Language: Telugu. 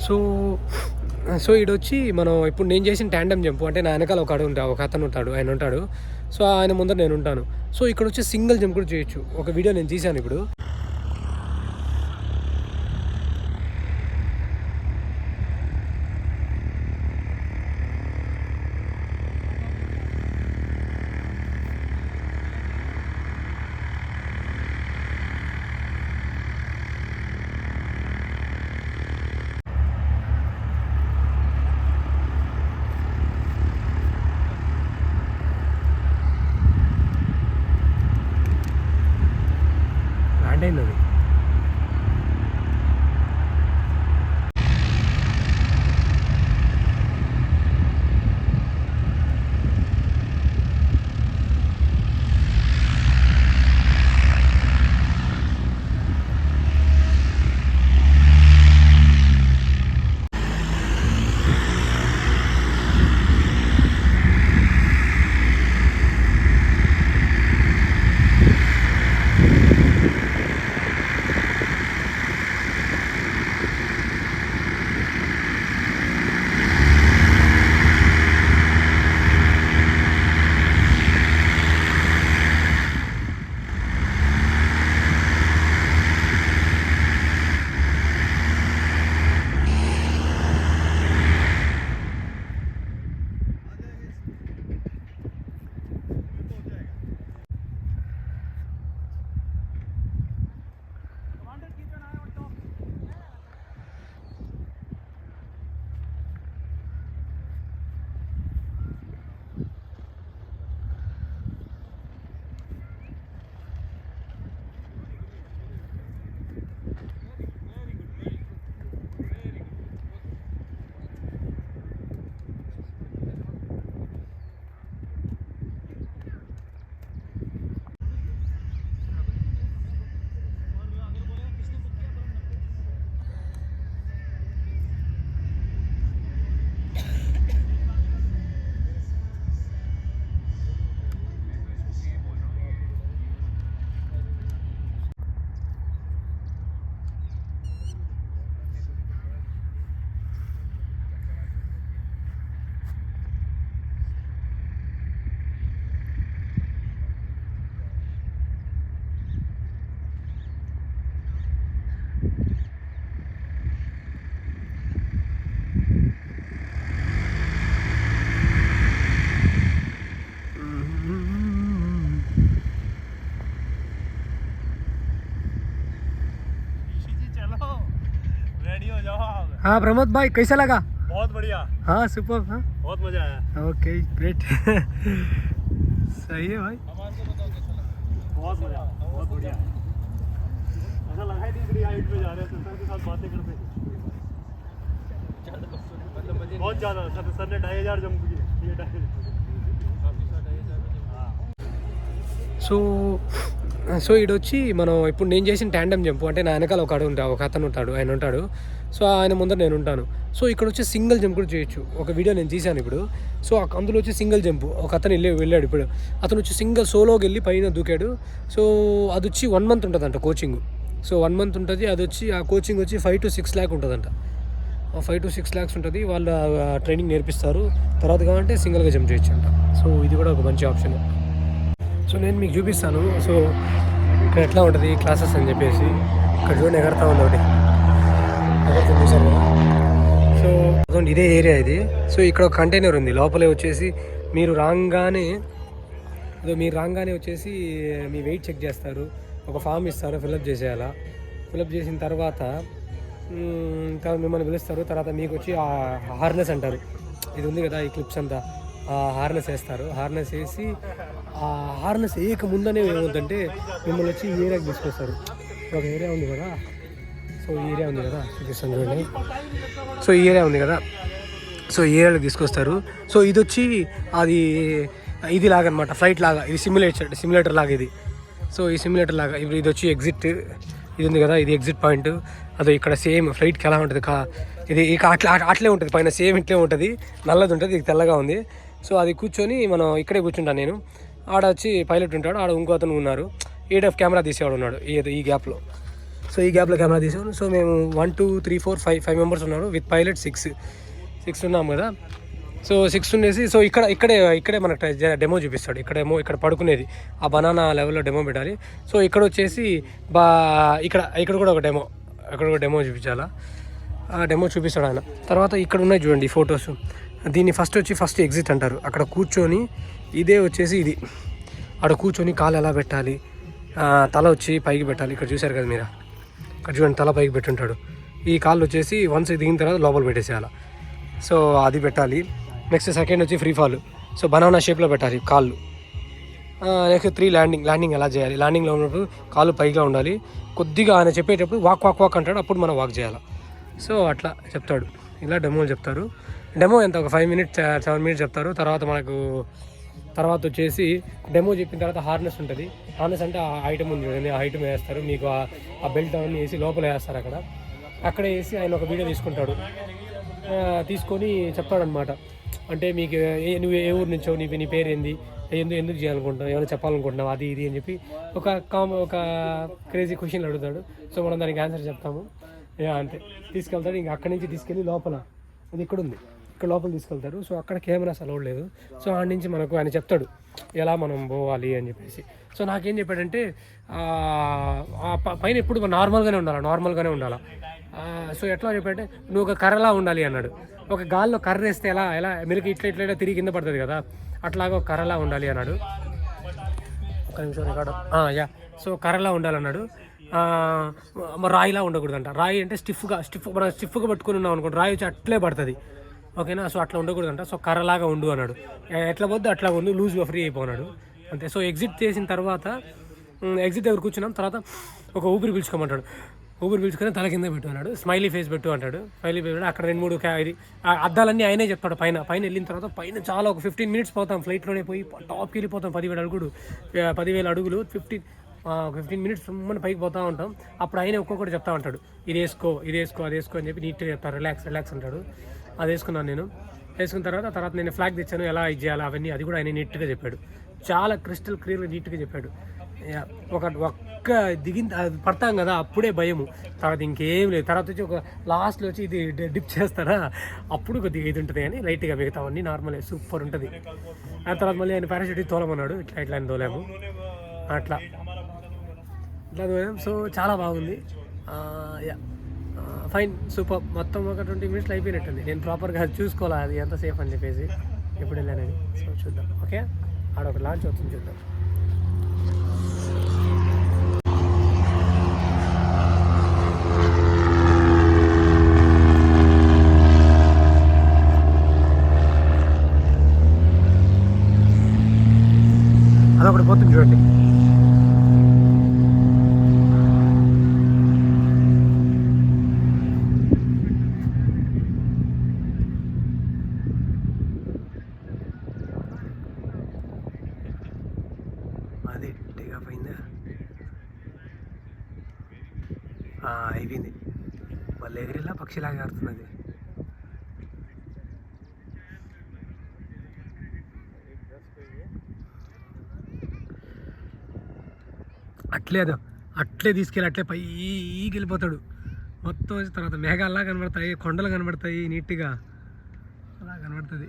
సో సో ఈడొచ్చి మనం ఇప్పుడు నేను చేసిన ట్యాండమ్ జంప్ అంటే నా వెనకాల ఒక అతను ఉంటాడు, ఆయన ఉంటాడు. సో ఆయన ముందర నేను ఉంటాను. సో ఇక్కడ వచ్చి సింగిల్ జంప్ కూడా చేయొచ్చు. ఒక వీడియో నేను తీశాను ఇప్పుడు. ల్యాండ్ అయింది అది. हाँ प्रमोद भाई कैसा लगा? बहुत बढ़िया। हाँ सुपर। हाँ बहुत मजा आया। Okay great. सही है भाई। बहुत मजा, बहुत बढ़िया। ऐसा लगा ही नहीं इतनी हाइट पे जा रहे हैं, सर के साथ बातें करते। बहुत ज़्यादा। सर ने 2500 जंप किए। ये 2500। సో ఈడొచ్చి మనం ఇప్పుడు నేను చేసిన ట్యాండమ్ జంప్ అంటే నా వెనకాల ఒక అతను ఉంటాడు, ఆయన ఉంటాడు. సో ఆయన ముందర నేను ఉంటాను. సో ఇక్కడ వచ్చి సింగిల్ జంప్ కూడా చేయొచ్చు. ఒక వీడియో నేను తీశాను ఇప్పుడు. సో అందులో వచ్చి సింగిల్ జంప్ ఒక అతను వెళ్ళాడు ఇప్పుడు. అతను వచ్చి సోలోకి వెళ్ళి పైన దూకాడు. సో అది వచ్చి 1 month ఉంటుందంట కోచింగ్. సో 1 month ఉంటుంది. అది వచ్చి ఆ కోచింగ్ వచ్చి 5 to 6 lakh ఉంటుందంట. 5 to 6 lakhs ఉంటుంది. వాళ్ళు ట్రైనింగ్ నేర్పిస్తారు. తర్వాత కావాలంటే సింగిల్గా జంప్ చేయొచ్చు అంట. సో ఇది కూడా ఒక మంచి ఆప్షన్. సో నేను మీకు చూపిస్తాను. సో ఇక్కడ ఎట్లా ఉంటుంది క్లాసెస్ అని చెప్పేసి. ఇక్కడ చూడండి ఎగరతా ఉంది ఒకటి, చూసారు కదా. సో అదొండి ఇదే ఏరియా ఇది. సో ఇక్కడ ఒక కంటైనర్ ఉంది. లోపలే వచ్చేసి మీరు రాగానే వచ్చేసి మీ వెయిట్ చెక్ చేస్తారు. ఒక ఫామ్ ఇస్తారు, ఫిల్అప్ చేసేయాలా. ఫిల్అప్ చేసిన తర్వాత మిమ్మల్ని పిలుస్తారు. తర్వాత మీకు వచ్చి ఆ హార్నెస్ అంటారు, ఇది ఉంది కదా ఈ క్లిప్స్ అంతా, ఆ హార్నెస్ వేస్తారు. హార్నెస్ వేసి ఆ హార్నెస్ వేయక ముందనే ఏమవుతుందంటే మిమ్మల్ని వచ్చి ఈ ఏరియాకి తీసుకొస్తారు. ఒక ఏరియా ఉంది కదా. సో ఈ ఏరియా ఉంది కదా, చూపిస్తాను చూడండి. సో ఈ ఏరియా ఉంది కదా. సో ఈ ఏరియాకి తీసుకొస్తారు. సో ఇది వచ్చి ఇది లాగా అనమాట, ఫ్లైట్ లాగా. ఇది సిమ్యులేటర్ లాగా ఇది. సో ఈ సిమ్యులేటర్ లాగా ఇప్పుడు ఇది వచ్చి ఎగ్జిట్, ఇది ఉంది కదా, ఇది ఎగ్జిట్ పాయింట్. అదో ఇక్కడ సేమ్ ఫ్లైట్కి ఎలా ఉంటుంది ఇది ఇక అట్లే ఉంటుంది. పైన సేమ్ ఇట్లే ఉంటుంది, నల్లది ఉంటుంది, ఇది తెల్లగా ఉంది. సో అది కూర్చొని మనం ఇక్కడే కూర్చుంటాను నేను. ఆడ వచ్చి పైలట్ ఉంటాడు, ఆడ ఇంకో అతను ఉన్నారు. ఏడఫ్ కెమెరా తీసేవాడు ఉన్నాడు ఈ గ్యాప్లో. సో ఈ గ్యాప్లో కెమెరా తీసాను. సో మేము 1 2 3 4 5 మెంబర్స్ ఉన్నారు, విత్ పైలట్ 6 ఉన్నాం కదా. సో 6 ఉండేసి, సో ఇక్కడే మనకు డెమో చూపిస్తాడు. ఇక్కడ పడుకునేది ఆ బనానా లెవెల్లో డెమో పెట్టాలి. సో ఇక్కడ వచ్చేసి ఇక్కడ కూడా ఒక డెమో చూపించాలా, ఆ డెమో చూపిస్తాడు ఆయన. తర్వాత ఇక్కడ ఉన్నాయి చూడండి ఫొటోస్. దీన్ని ఫస్ట్ ఎగ్జిట్ అంటారు. అక్కడ కూర్చొని ఇదే వచ్చేసి ఇది అక్కడ కూర్చొని కాలు ఎలా పెట్టాలి, తల వచ్చి పైకి పెట్టాలి. ఇక్కడ చూశారు కదా మీరు, ఇక్కడ చూడండి తల పైకి పెట్టుంటాడు. ఈ కాళ్ళు వచ్చేసి వన్స్ దిగిన తర్వాత లోపల పెట్టేసేయాలి. సో అది పెట్టాలి. నెక్స్ట్ సెకండ్ వచ్చి ఫ్రీ ఫాల్. సో బనానా షేప్లో పెట్టాలి కాళ్ళు. నెక్స్ట్ 3 ల్యాండింగ్ ఎలా చేయాలి. ల్యాండింగ్లో ఉన్నప్పుడు కాళ్ళు పైగా ఉండాలి. కొద్దిగా ఆయన చెప్పేటప్పుడు వాక్ అంటాడు, అప్పుడు మనం వాక్ చేయాలి. సో అట్లా చెప్తాడు. ఇలా డెమోలు చెప్తారు. డెమో ఎంత ఒక 5 minutes 7 minutes చెప్తారు. తర్వాత వచ్చేసి డెమో చెప్పిన తర్వాత హార్నెస్ ఉంటుంది. హార్నెస్ అంటే ఆ ఐటమ్ ఉంది చూడండి, ఆ ఐటమ్ వేస్తారు మీకు. ఆ బెల్ట్ అవన్నీ వేసి లోపల వేస్తారు. అక్కడ వేసి ఆయన ఒక వీడియో తీసుకొని చెప్తాడనమాట. అంటే మీకు నువ్వు ఏ ఊరు నుంచో, నీ పేరు ఏంది, ఎందుకు చేయాలనుకుంటున్నావు, ఏమైనా చెప్పాలనుకుంటున్నావు, అది ఇది అని చెప్పి ఒక క్రేజీ క్వశ్చన్లు అడుగుతాడు. సో మనం దానికి ఆన్సర్ చెప్తాము. అంతే తీసుకెళ్తాడు. ఇంకా అక్కడి నుంచి తీసుకెళ్ళి లోపల, అది ఇక్కడ లోపల తీసుకెళ్తారు. సో అక్కడ కెమెరాస్ అలౌడ్ లేదు. సో ఆడ నుంచి మనకు ఆయన చెప్తాడు ఎలా మనం పోవాలి అని చెప్పేసి. సో నాకేం చెప్పాడంటే పైన ఎప్పుడు నార్మల్గానే ఉండాలి. సో ఎట్లా చెప్పాడంటే నువ్వు ఒక కర్రలా ఉండాలి అన్నాడు. ఒక గాల్లో కర్ర వేస్తే ఎలా మెలికి ఇట్లా తిరిగి కింద పడుతుంది కదా, అట్లాగా ఒక కర్రలా ఉండాలి అన్నాడు. ఒక నిమిషం రికార్డు. సో కర్రలా ఉండాలన్నాడు. రాయిలా ఉండకూడదంట. రాయి అంటే స్టిఫ్గా పట్టుకుని ఉన్నాం అనుకోండి, రాయి వచ్చి అట్లే పడుతుంది. ఓకేనా. సో అట్లా ఉండకూడదంట. సో కర్రలాగా ఉండు అన్నాడు. ఎట్లా పోద్దు అట్లా ఉండు, లూజ్గా ఫ్రీ అయిపోన్నాడు అంతే. సో ఎగ్జిట్ చేసిన తర్వాత దగ్గర కూర్చున్నాం. తర్వాత ఒక ఊపిరి పీల్చుకోమంటాడు. ఊపిరి పీల్చుకొని తల కింద పెట్టు అన్నాడు. స్మైలీ ఫేస్ పెట్టు అంటాడు. స్మైలీ ఫేస్ అక్కడ 2-3 ఇది అద్దాలన్నీ ఆయనే చెప్తాడు. పైన వెళ్ళిన తర్వాత పైన చాలా ఒక 15 minutes పోతాం. ఫ్లైట్లోనే పోయి టాప్కి వెళ్ళిపోతాం. 10,000 అడుగులు 15 minutes మన పైకి పోతూ ఉంటాం. అప్పుడు ఆయన ఒక్కొక్కటి చెప్తా ఉంటాడు. ఇది వేసుకో అది వేసుకో అని చెప్పి నీట్గా చెప్తారు. రిలాక్స్ అంటాడు. అది వేసుకున్నాను నేను. వేసుకున్న తర్వాత నేను ఫ్లాగ్ తెచ్చాను, ఎలా ఇది చేయాలి అవన్నీ, అది కూడా ఆయన నీట్గా చెప్పాడు. చాలా క్రిస్టల్ క్లియర్గా నీట్గా చెప్పాడు. ఒక్క పడతాం కదా అప్పుడే భయము. తర్వాత ఇంకేం లేదు. తర్వాత వచ్చి ఒక లాస్ట్లో వచ్చి ఇది డిప్ చేస్తారా, అప్పుడు కొద్దిగా ఇది ఉంటుంది. కానీ లైట్గా మిగతావన్నీ నార్మల్ సూపర్ ఉంటుంది. ఆ తర్వాత మళ్ళీ ఆయన పారాషూట్ తోలమన్నాడు. ఇట్లా తోలాము. అట్లా తోలాము. సో చాలా బాగుంది. Fine, super. మొత్తం ఒక 20 minutes అయిపోయినట్టుంది. నేను ప్రాపర్గా చూసుకోవాలి అది ఎంత సేఫ్ అని చెప్పేసి ఎప్పుడు వెళ్ళానని. సో చూద్దాం. ఓకే, ఆడొక లాంచ్ అవుతుంది, చూద్దాం. అదొకటి పోతుంది చూడండి. అది టేకాఫ్ అయిందా? అయిపోయింది. వాళ్ళు ఎగిరిలా పక్షిలాగా ఆడుతున్నది. అట్లే తీసుకెళ్ళి అట్లే పైకి వెళ్ళిపోతాడు. మొత్తం తర్వాత మేఘాల్లా కనబడతాయి, కొండలు కనబడతాయి, నీట్గా అలా కనబడుతుంది.